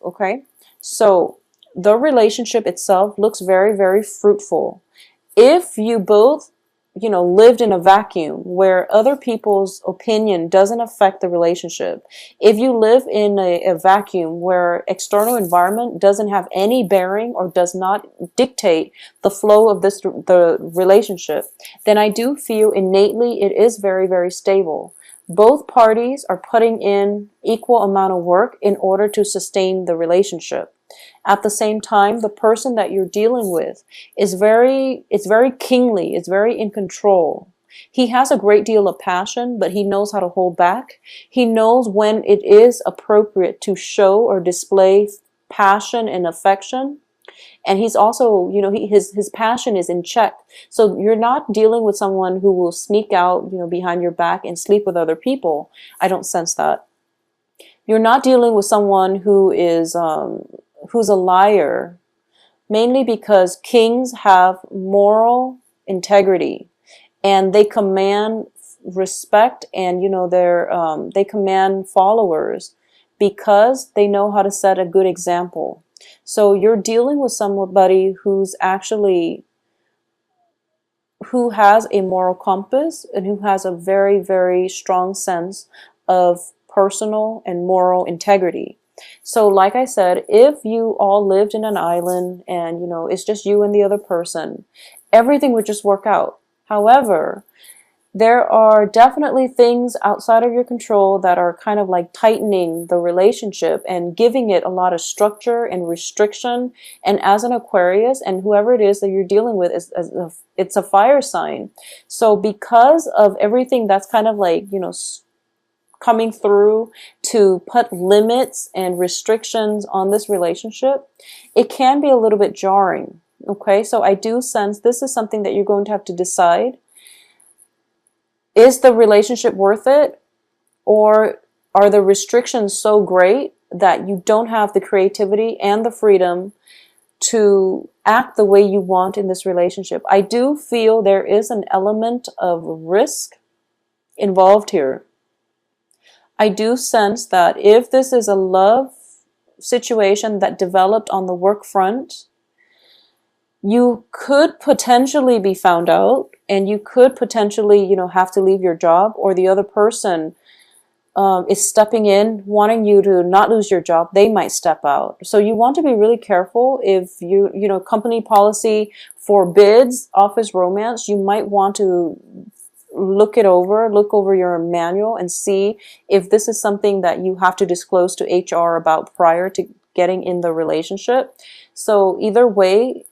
Okay, so the relationship itself looks very, very fruitful. If you both, lived in a vacuum where other people's opinion doesn't affect the relationship, if you live in a vacuum where external environment doesn't have any bearing or does not dictate the flow of the relationship, then I do feel innately it is very, very stable. Both parties are putting in equal amount of work in order to sustain the relationship. At the same time, the person that you're dealing with it's very kingly, it's very in control. He has a great deal of passion, but he knows how to hold back. He knows when it is appropriate to show or display passion and affection. And he's also, his passion is in check. So you're not dealing with someone who will sneak out, behind your back and sleep with other people. I don't sense that. You're not dealing with someone who's a liar, mainly because kings have moral integrity and they command respect, and they command followers because they know how to set a good example. So you're dealing with somebody who has a moral compass and who has a very, very strong sense of personal and moral integrity. So like I said, if you all lived in an island and, it's just you and the other person, everything would just work out. However, there are definitely things outside of your control that are kind of like tightening the relationship and giving it a lot of structure and restriction. And as an Aquarius, and whoever it is that you're dealing with, it's a fire sign. So because of everything that's kind of like, coming through to put limits and restrictions on this relationship, it can be a little bit jarring. Okay, so I do sense this is something that you're going to have to decide. Is the relationship worth it? Or are the restrictions so great that you don't have the creativity and the freedom to act the way you want in this relationship? I do feel there is an element of risk involved here. I do sense that if this is a love situation that developed on the work front, you could potentially be found out, and you could potentially, have to leave your job, or the other person is stepping in, wanting you to not lose your job. They might step out. So you want to be really careful. If company policy forbids office romance, you might want to look over your manual and see if this is something that you have to disclose to HR about prior to getting in the relationship. So either way,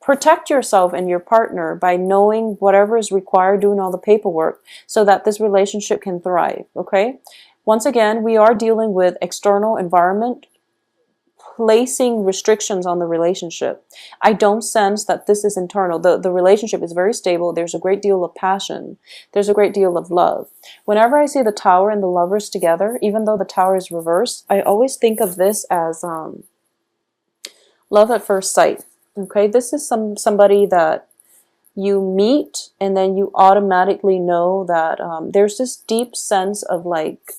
protect yourself and your partner by knowing whatever is required, doing all the paperwork so that this relationship can thrive, okay? Once again, we are dealing with external environment placing restrictions on the relationship. I don't sense that this is internal. The relationship is very stable. There's a great deal of passion. There's a great deal of love. Whenever I see the Tower and the Lovers together, even though the Tower is reversed, I always think of this as love at first sight. Okay, this is somebody that you meet and then you automatically know that there's this deep sense of like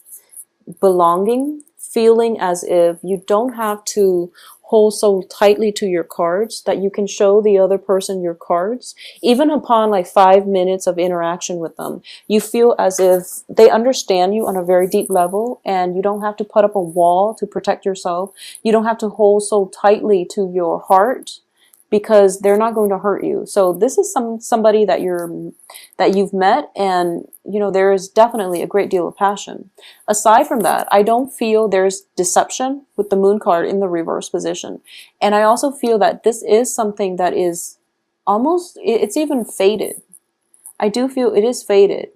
belonging, feeling as if you don't have to hold so tightly to your cards, that you can show the other person your cards. Even upon like 5 minutes of interaction with them, you feel as if they understand you on a very deep level, and you don't have to put up a wall to protect yourself. You don't have to hold so tightly to your heart, because they're not going to hurt you. So this is somebody that you've met, and there is definitely a great deal of passion. Aside from that, I don't feel there's deception with the Moon card in the reverse position. And I also feel that this is something that is almost, it's even faded. I do feel it is faded.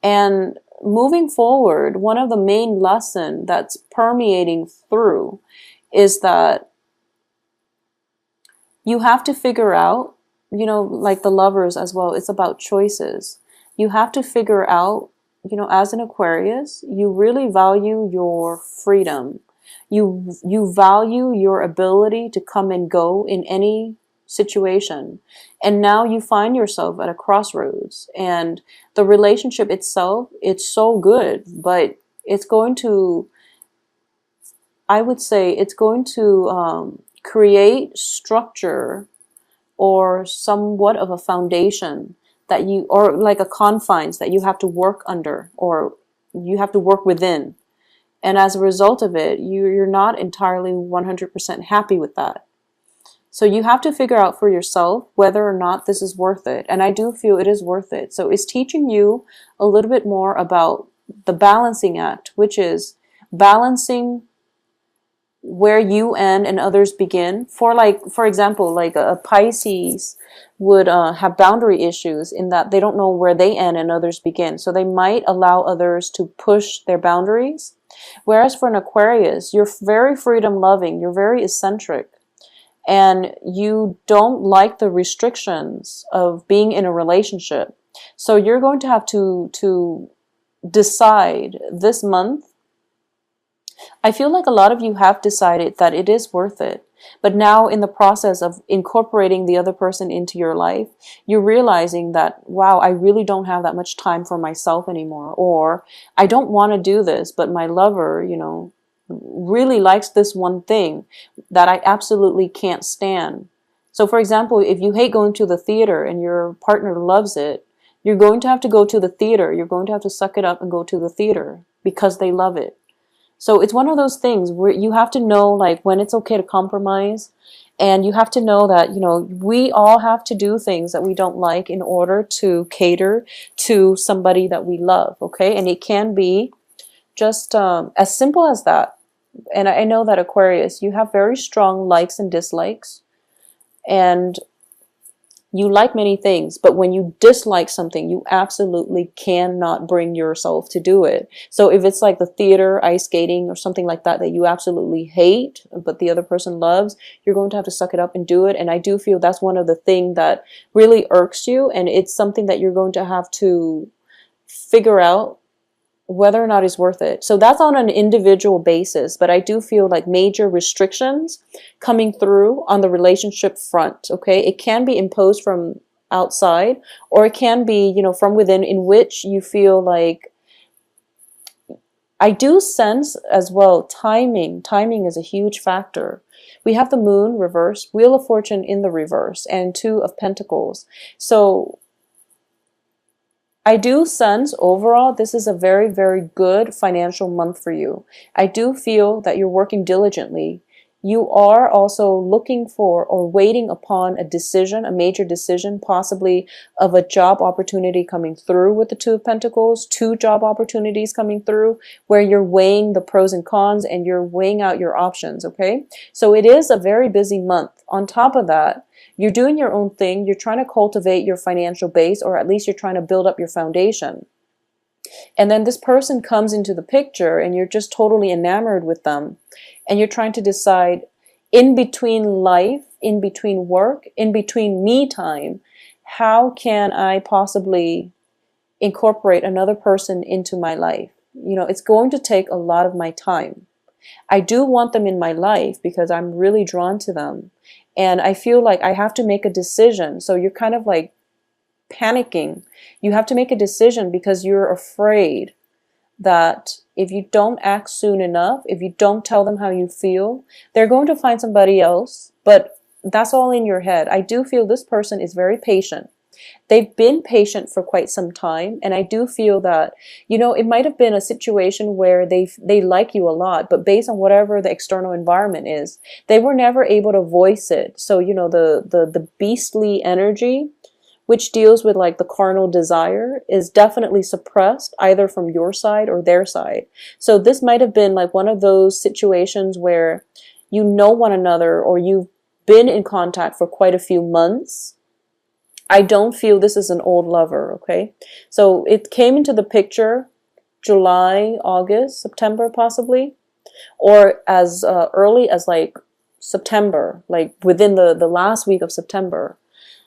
And moving forward, one of the main lessons that's permeating through is that you have to figure out, like the Lovers as well, it's about choices. You have to figure out, as an Aquarius, you really value your freedom. You value your ability to come and go in any situation. And now you find yourself at a crossroads, and the relationship itself, it's so good, but it's going to, I would say it's going to create structure or somewhat of a foundation that you, or like a confines that you have to work under or you have to work within. And as a result of it, you're not entirely 100% happy with that. So you have to figure out for yourself whether or not this is worth it. And I do feel it is worth it. So it's teaching you a little bit more about the balancing act, which is balancing where you end and others begin. For example, like a Pisces would have boundary issues in that they don't know where they end and others begin. So they might allow others to push their boundaries. Whereas for an Aquarius, you're very freedom loving, you're very eccentric, and you don't like the restrictions of being in a relationship. So you're going to have to decide this month. I feel like a lot of you have decided that it is worth it. But now in the process of incorporating the other person into your life, you're realizing that, wow, I really don't have that much time for myself anymore. Or I don't want to do this, but my lover, really likes this one thing that I absolutely can't stand. So for example, if you hate going to the theater and your partner loves it, you're going to have to go to the theater. You're going to have to suck it up and go to the theater because they love it. So it's one of those things where you have to know like when it's okay to compromise, and you have to know that, we all have to do things that we don't like in order to cater to somebody that we love, okay? And it can be just as simple as that. And I know that Aquarius, you have very strong likes and dislikes, and you like many things, but when you dislike something, you absolutely cannot bring yourself to do it. So if it's like the theater, ice skating, or something like that you absolutely hate, but the other person loves, you're going to have to suck it up and do it. And I do feel that's one of the things that really irks you, and it's something that you're going to have to figure out whether or not it's worth it. So that's on an individual basis, but I do feel like major restrictions coming through on the relationship front, okay? It can be imposed from outside, or it can be, from within, in which you feel like, I do sense as well, timing is a huge factor. We have the moon reversed, Wheel of Fortune in the reverse, and Two of Pentacles. So I do sense overall this is a very, very good financial month for you. I do feel that you're working diligently. You are also looking for or waiting upon a decision, a major decision, possibly of a job opportunity coming through with the Two of Pentacles, 2 job opportunities coming through where you're weighing the pros and cons and you're weighing out your options, okay? So it is a very busy month. On top of that, you're doing your own thing. You're trying to cultivate your financial base, or at least you're trying to build up your foundation. And then this person comes into the picture and you're just totally enamored with them. And you're trying to decide in between life, in between work, in between me time, how can I possibly incorporate another person into my life? It's going to take a lot of my time. I do want them in my life because I'm really drawn to them. And I feel like I have to make a decision. So you're kind of like panicking. You have to make a decision because you're afraid that if you don't act soon enough, if you don't tell them how you feel, they're going to find somebody else. But that's all in your head. I do feel this person is very patient. They've been patient for quite some time, and I do feel that, it might have been a situation where they like you a lot, but based on whatever the external environment is, they were never able to voice it. So, the beastly energy, which deals with like the carnal desire, is definitely suppressed either from your side or their side. So this might have been like one of those situations where you know one another, or you've been in contact for quite a few months. I don't feel this is an old lover, okay? So it came into the picture July, August, September possibly, or as early as like September, like within the last week of September.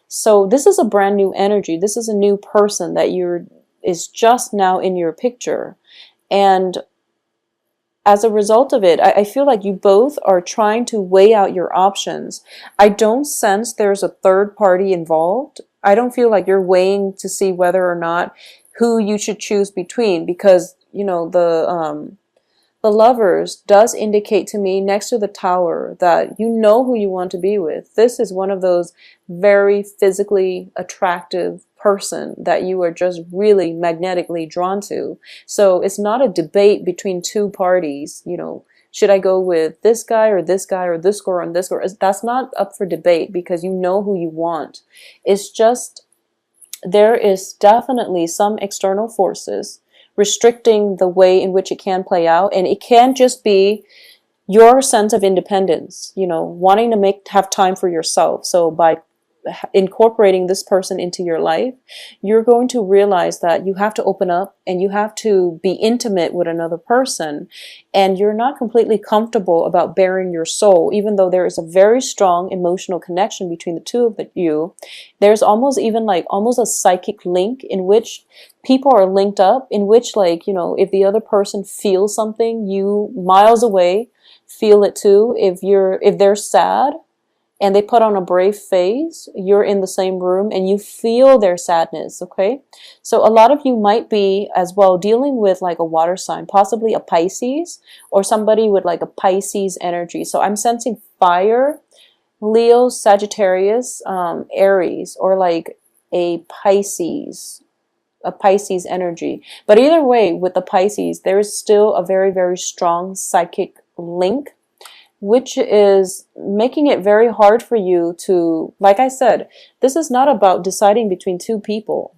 So this is a brand new energy. This is a new person that is just now in your picture. And as a result of it, I feel like you both are trying to weigh out your options. I don't sense there's a third party involved. I don't feel like you're weighing to see whether or not who you should choose between, because, the The Lovers does indicate to me next to the Tower that you know who you want to be with. This is one of those very physically attractive person that you are just really magnetically drawn to. So it's not a debate between two parties, you know, should I go with this guy or this guy or this girl and this girl? That's not up for debate because you know who you want. It's just there is definitely some external forces restricting the way in which it can play out, and it can just be your sense of independence, you know, wanting to have time for yourself. So by incorporating this person into your life, you're going to realize that you have to open up and you have to be intimate with another person, and you're not completely comfortable about bearing your soul, even though there is a very strong emotional connection between the two of you. There's almost even like almost a psychic link in which people are linked up, in which, like, you know, if the other person feels something, you miles away feel it too. If they're sad and they put on a brave face, you're in the same room and you feel their sadness, okay? So a lot of you might be as well dealing with like a water sign, possibly a Pisces, or somebody with like a Pisces energy. So I'm sensing fire, Leo, Sagittarius, Aries, or like a Pisces energy. But either way, with the Pisces, there is still a very, very strong psychic link, which is making it very hard for you to, like I said, this is not about deciding between two people.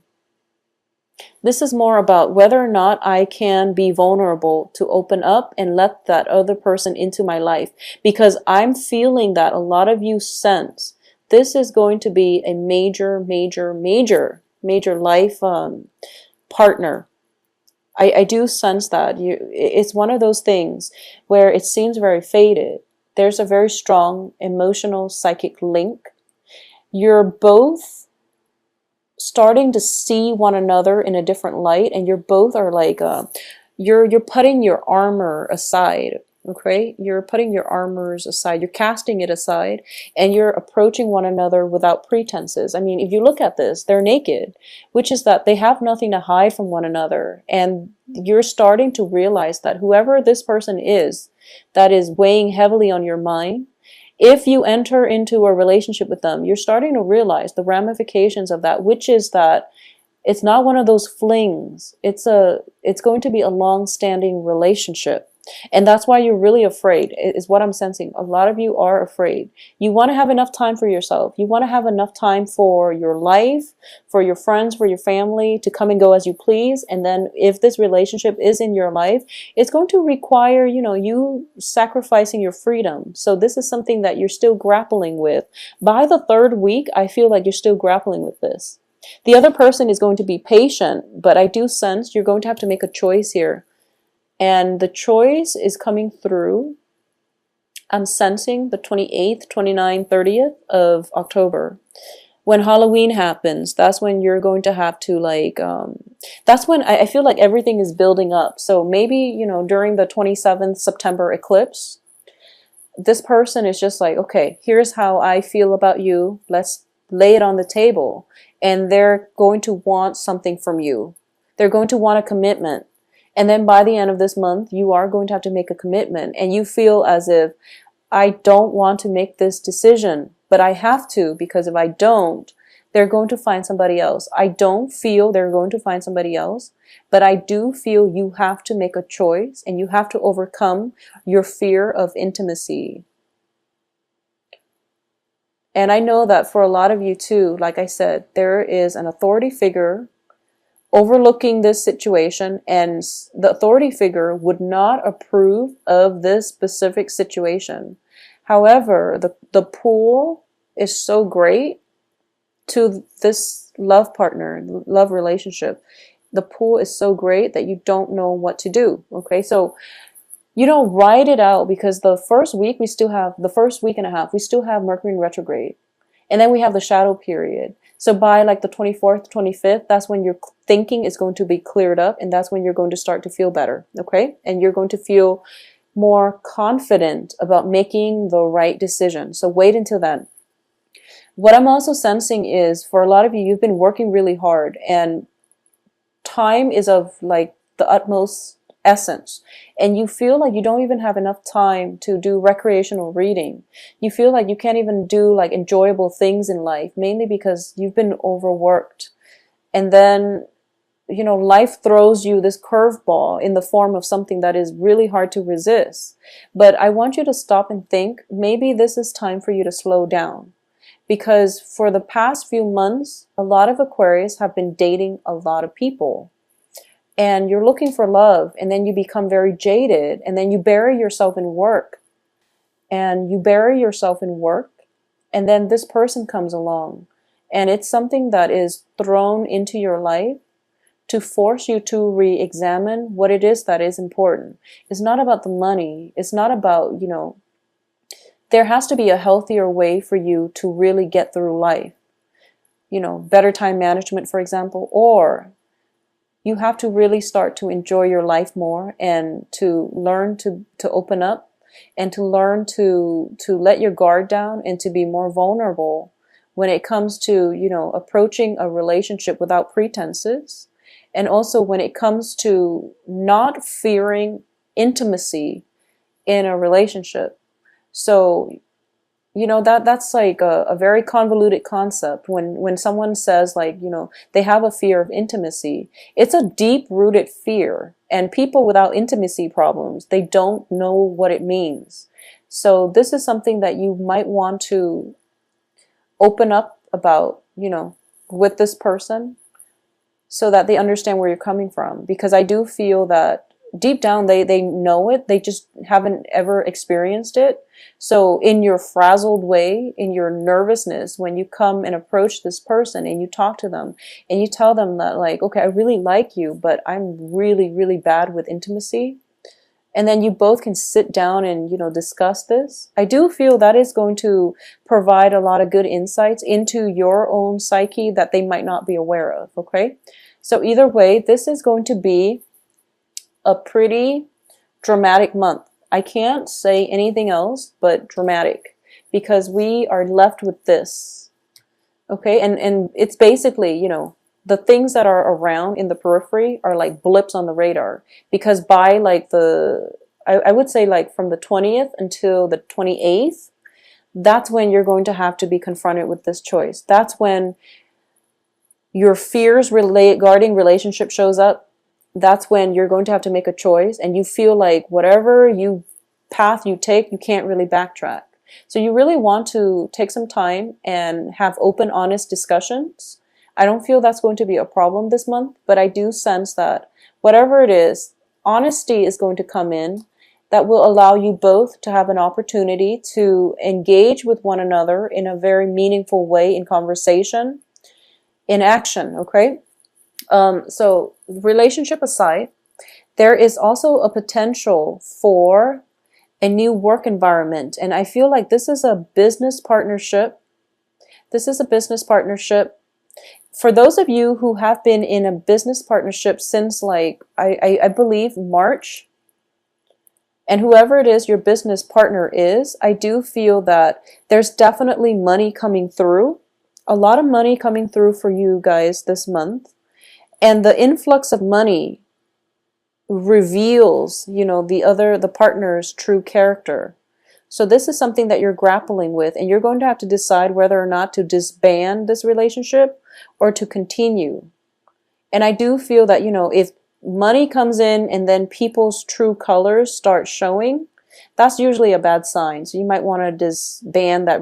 This is more about whether or not I can be vulnerable to open up and let that other person into my life. Because I'm feeling that a lot of you sense this is going to be a major, major, major, major life partner. I do sense that. It's one of those things where it seems very faded. There's a very strong emotional psychic link. You're both starting to see one another in a different light, and you're both are like you're putting your armor aside. Okay, you're putting your armors aside, you're casting it aside, and you're approaching one another without pretenses. I mean, if you look at this, they're naked, which is that they have nothing to hide from one another. And you're starting to realize that whoever this person is that is weighing heavily on your mind, if you enter into a relationship with them, you're starting to realize the ramifications of that, which is that it's not one of those flings. It's going to be a long-standing relationship. And that's why you're really afraid, is what I'm sensing. A lot of you are afraid. You want to have enough time for yourself. You want to have enough time for your life, for your friends, for your family, to come and go as you please. And then if this relationship is in your life, it's going to require, you know, you sacrificing your freedom. So this is something that you're still grappling with. By the third week, I feel like you're still grappling with this. The other person is going to be patient, but I do sense you're going to have to make a choice here. And the choice is coming through, I'm sensing the 28th, 29th, 30th of October. When Halloween happens, that's when you're going to have to like, that's when I feel like everything is building up. So maybe, you know, during the 27th September eclipse, this person is just like, okay, here's how I feel about you. Let's lay it on the table. And they're going to want something from you. They're going to want a commitment. And then by the end of this month, you are going to have to make a commitment. And you feel as if, I don't want to make this decision, but I have to, because if I don't, they're going to find somebody else. I don't feel they're going to find somebody else, but I do feel you have to make a choice and you have to overcome your fear of intimacy. And I know that for a lot of you too, like I said, there is an authority figure overlooking this situation, and the authority figure would not approve of this specific situation. However, the pull is so great to this love partner, love relationship. The pull is so great that you don't know what to do. Okay, so you don't write it out, because the first week we still have, the first week and a half, we still have Mercury in retrograde. And then we have the shadow period. So by like the 24th, 25th, that's when your thinking is going to be cleared up, and that's when you're going to start to feel better, okay? And you're going to feel more confident about making the right decision. So wait until then. What I'm also sensing is, for a lot of you, you've been working really hard, and time is of like the utmost essence, and you feel like you don't even have enough time to do recreational reading. You feel like you can't even do like enjoyable things in life, mainly because you've been overworked. And then, you know, life throws you this curveball in the form of something that is really hard to resist. But I want you to stop and think, maybe this is time for you to slow down. Because for the past few months, a lot of Aquarius have been dating a lot of people. And you're looking for love, and then you become very jaded, and then you bury yourself in work. And you bury yourself in work, and then this person comes along. And it's something that is thrown into your life to force you to re-examine what it is that is important. It's not about the money. It's not about, you know, there has to be a healthier way for you to really get through life. You know, better time management, for example, or you have to really start to enjoy your life more and to learn to open up and to learn to let your guard down and to be more vulnerable when it comes to, you know, approaching a relationship without pretenses. And also when it comes to not fearing intimacy in a relationship. So, you know, that's like a very convoluted concept. When someone says, like, you know, they have a fear of intimacy, it's a deep-rooted fear. And people without intimacy problems, they don't know what it means. So this is something that you might want to open up about, you know, with this person, so that they understand where you're coming from. Because I do feel that deep down they know it, they just haven't ever experienced it. So in your frazzled way, in your nervousness, when you come and approach this person and you talk to them and you tell them that, like, okay, I really like you, but I'm really, really bad with intimacy. And then you both can sit down and, you know, discuss this. I do feel that is going to provide a lot of good insights into your own psyche that they might not be aware of, okay? So either way, this is going to be a pretty dramatic month. I can't say anything else but dramatic, because we are left with this, okay? And it's basically, you know, the things that are around in the periphery are like blips on the radar, because by like I would say like from the 20th until the 28th, that's when you're going to have to be confronted with this choice. That's when your fears regarding relationship shows up. That's when you're going to have to make a choice, and you feel like whatever path you take, you can't really backtrack. So you really want to take some time and have open, honest discussions. I don't feel that's going to be a problem this month, but I do sense that whatever it is, honesty is going to come in that will allow you both to have an opportunity to engage with one another in a very meaningful way, in conversation, in action, okay? So relationship aside, there is also a potential for a new work environment. And I feel like this is a business partnership. This is a business partnership. For those of you who have been in a business partnership since, like, I believe March, and whoever it is your business partner is, I do feel that there's definitely money coming through. A lot of money coming through for you guys this month. And the influx of money reveals, you know, the partner's true character. So this is something that you're grappling with, and you're going to have to decide whether or not to disband this relationship or to continue. And I do feel that, you know, if money comes in and then people's true colors start showing, that's usually a bad sign. So you might want to disband that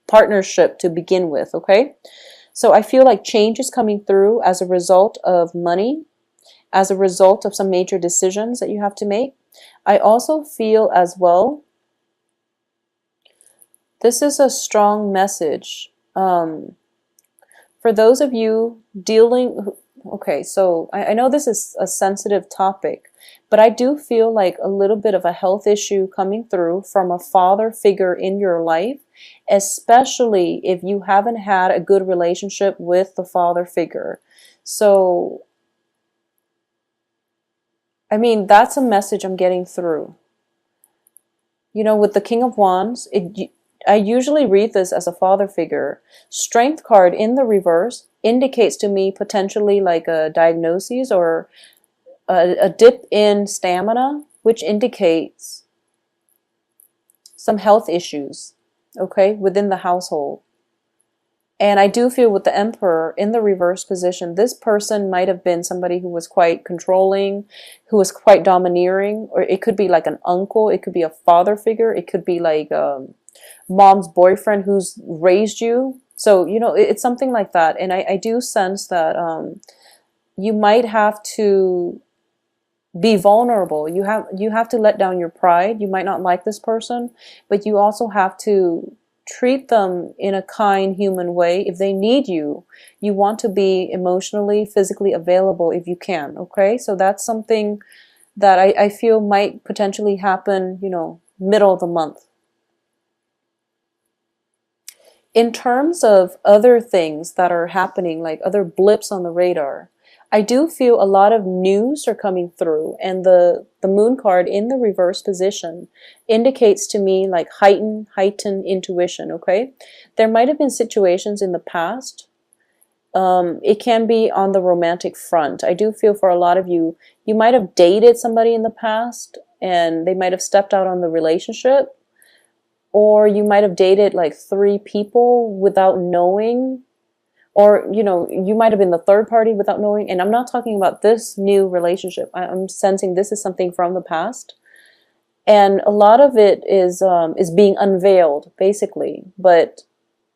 partnership to begin with, okay? So I feel like change is coming through as a result of money, as a result of some major decisions that you have to make. I also feel as well, this is a strong message. For those of you okay, so I know this is a sensitive topic, but I do feel like a little bit of a health issue coming through from a father figure in your life, especially if you haven't had a good relationship with the father figure. So, I mean, that's a message I'm getting through. You know, with the King of Wands, I usually read this as a father figure. Strength card in the reverse indicates to me potentially like a diagnosis or a dip in stamina, which indicates some health issues, okay, within the household. And I do feel with the Emperor in the reverse position, this person might have been somebody who was quite controlling, who was quite domineering, or it could be like an uncle, it could be a father figure, it could be like mom's boyfriend who's raised you. So, you know, it's something like that. And I do sense that you might have to be vulnerable. You have to let down your pride. You might not like this person, but you also have to treat them in a kind, human way. If they need you, you want to be emotionally, physically available if you can. Okay, so that's something that I feel might potentially happen, you know, middle of the month. In terms of other things that are happening, like other blips on the radar, I do feel a lot of news are coming through, and the moon card in the reverse position indicates to me like heightened intuition, okay? There might have been situations in the past. It can be on the romantic front. I do feel for a lot of you, you might have dated somebody in the past and they might have stepped out on the relationship, or you might have dated like 3 people without knowing, or you know, you might have been the third party without knowing. And I'm not talking about this new relationship. I'm sensing this is something from the past, and a lot of it is being unveiled basically, but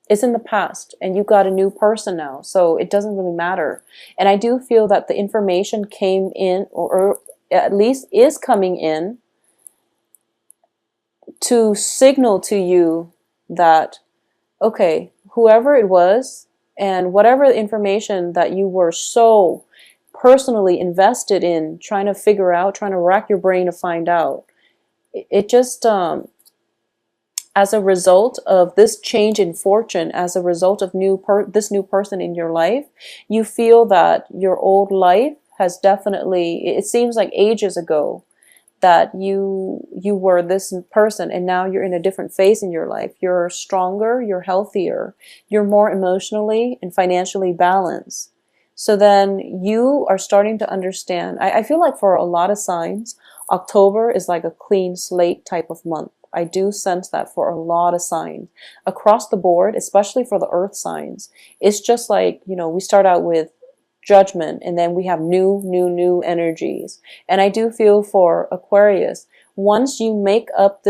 it's in the past and you've got a new person now, so it doesn't really matter. And I do feel that the information came in, or at least is coming in, to signal to you that, okay, whoever it was and whatever information that you were so personally invested in trying to figure out, trying to rack your brain to find out, it just, as a result of this change in fortune, as a result of this new person in your life, you feel that your old life has definitely, it seems like ages ago, that you were this person and now you're in a different phase in your life. You're stronger, you're healthier, you're more emotionally and financially balanced. So then you are starting to understand. I feel like for a lot of signs, October is like a clean slate type of month. I do sense that for a lot of signs across the board, especially for the earth signs. It's just like, you know, we start out with judgment and then we have new energies. And I do feel for Aquarius, once you make up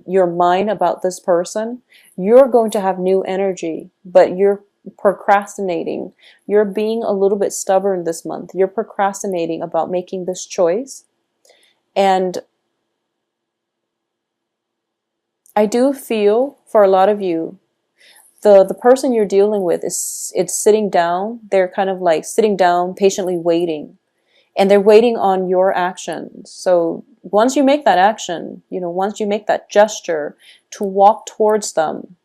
your mind about this person, you're going to have new energy, but you're procrastinating. You're being a little bit stubborn this month. You're procrastinating about making this choice. And I do feel for a lot of you, the person you're dealing with it's sitting down. They're kind of like sitting down, patiently waiting, and they're waiting on your actions. So once you make that action, you know, once you make that gesture to walk towards them,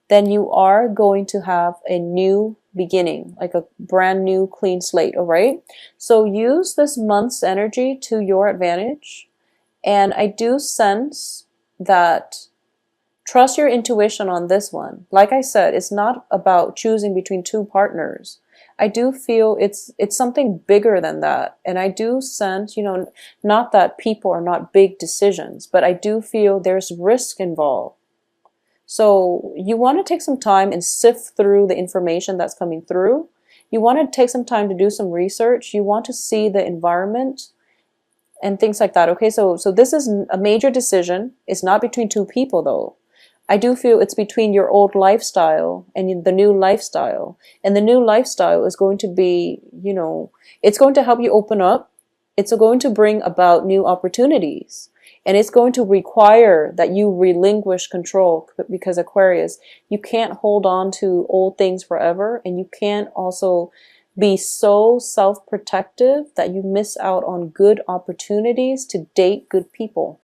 then you are going to have a new beginning, like a brand new clean slate. All right. So use this month's energy to your advantage. And I do sense that trust your intuition on this one. Like I said, it's not about choosing between 2 partners. I do feel it's something bigger than that. And I do sense, you know, not that people are not big decisions, but I do feel there's risk involved. So you want to take some time and sift through the information that's coming through. You want to take some time to do some research. You want to see the environment and things like that. Okay, so this is a major decision. It's not between 2 people though. I do feel it's between your old lifestyle and the new lifestyle. And the new lifestyle is going to be, you know, it's going to help you open up. It's going to bring about new opportunities. And it's going to require that you relinquish control, because Aquarius, you can't hold on to old things forever. And you can't also be so self-protective that you miss out on good opportunities to date good people.